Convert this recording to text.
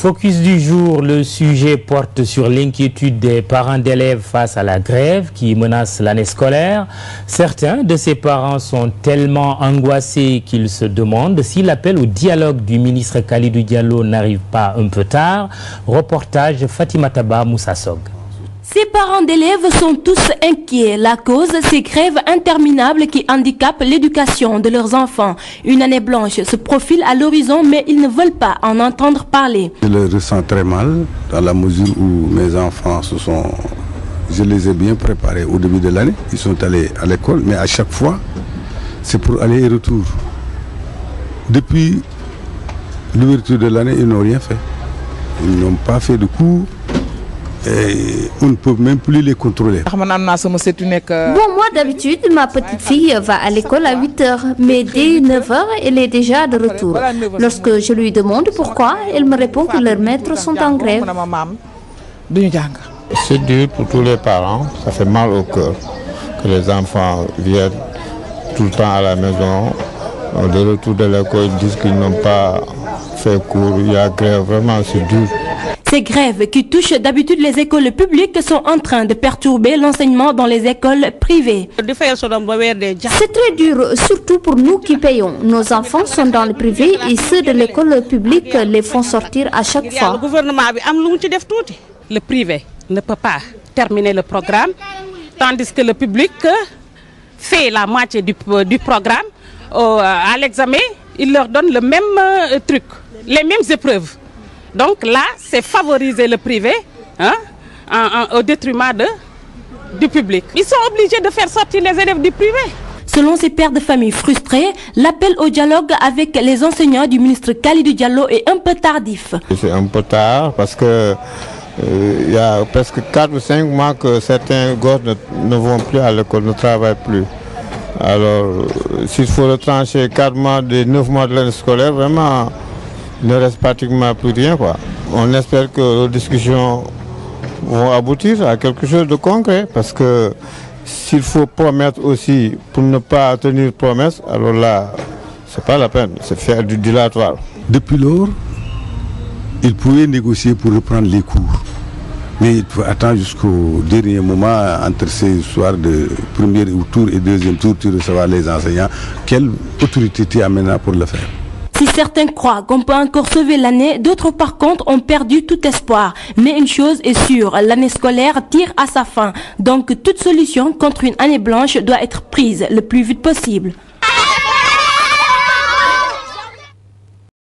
Focus du jour, le sujet porte sur l'inquiétude des parents d'élèves face à la grève qui menace l'année scolaire. Certains de ces parents sont tellement angoissés qu'ils se demandent si l'appel au dialogue du ministre Kalidou Diallo n'arrive pas un peu tard. Reportage Fatimata Ba Moussa Sog. Ces parents d'élèves sont tous inquiets. La cause, ces grèves interminables qui handicapent l'éducation de leurs enfants. Une année blanche se profile à l'horizon, mais ils ne veulent pas en entendre parler. Je le ressens très mal dans la mesure où mes enfants je les ai bien préparés au début de l'année. Ils sont allés à l'école, mais à chaque fois, c'est pour aller et retour. Depuis l'ouverture de l'année, ils n'ont rien fait. Ils n'ont pas fait de cours. Et on ne peut même plus les contrôler. Bon, moi d'habitude, ma petite fille va à l'école à 8 h, mais dès 9 h, elle est déjà de retour. Lorsque je lui demande pourquoi, elle me répond que leurs maîtres sont en grève. C'est dur pour tous les parents, ça fait mal au cœur que les enfants viennent tout le temps à la maison. De retour de l'école, ils disent qu'ils n'ont pas fait cours, il y a grève, vraiment c'est dur. Ces grèves qui touchent d'habitude les écoles publiques sont en train de perturber l'enseignement dans les écoles privées. C'est très dur, surtout pour nous qui payons. Nos enfants sont dans le privé et ceux de l'école publique les font sortir à chaque fois. Le privé ne peut pas terminer le programme, tandis que le public fait la moitié du programme. À l'examen, il leur donne le même truc, les mêmes épreuves. Donc là, c'est favoriser le privé au détriment du public. Ils sont obligés de faire sortir les élèves du privé. Selon ces pères de famille frustrés, l'appel au dialogue avec les enseignants du ministre Kalidou Diallo est un peu tardif. C'est un peu tard parce que il y a presque 4 ou 5 mois que certains gosses ne vont plus à l'école, ne travaillent plus. Alors, s'il faut retrancher 4 mois des 9 mois de l'année scolaire, vraiment, il ne reste pratiquement plus rien, quoi. On espère que les discussions vont aboutir à quelque chose de concret, parce que s'il faut promettre aussi pour ne pas tenir promesse, alors là, c'est pas la peine, c'est faire du dilatoire. Depuis lors, ils pouvaient négocier pour reprendre les cours. Mais il faut attendre jusqu'au dernier moment, entre ces soirs de premier tour et deuxième tour, tu recevras les enseignants. Quelle autorité tu amèneras pour le faire? Si certains croient qu'on peut encore sauver l'année, d'autres par contre ont perdu tout espoir. Mais une chose est sûre, l'année scolaire tire à sa fin. Donc toute solution contre une année blanche doit être prise le plus vite possible.